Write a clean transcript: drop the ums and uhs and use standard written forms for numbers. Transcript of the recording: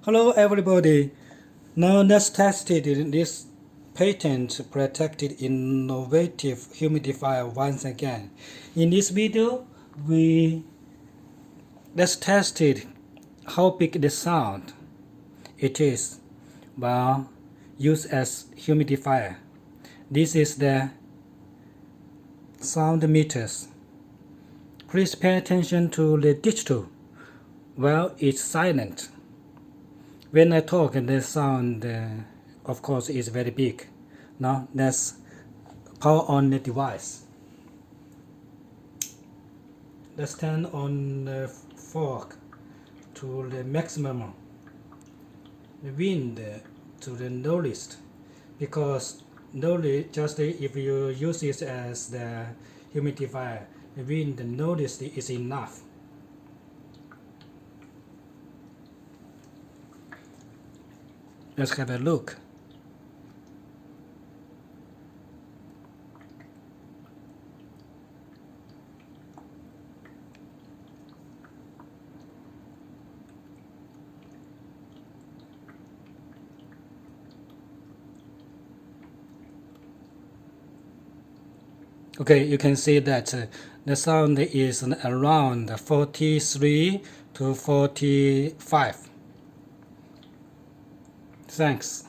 Hello everybody. Now let's test it in this patent protected innovative humidifier once again. In this video, let's test it how big the sound it is while used as humidifier. This is the sound meters. Please pay attention to the digital while it's silent. When I talk, the sound, of course, is very big. Now let's power on the device. Let's turn on the fork to the maximum, the wind to the lowest, because just if you use it as the humidifier, the wind lowest is enough. Let's have a look. Okay, you can see that the sound is around 43 to 45. Thanks.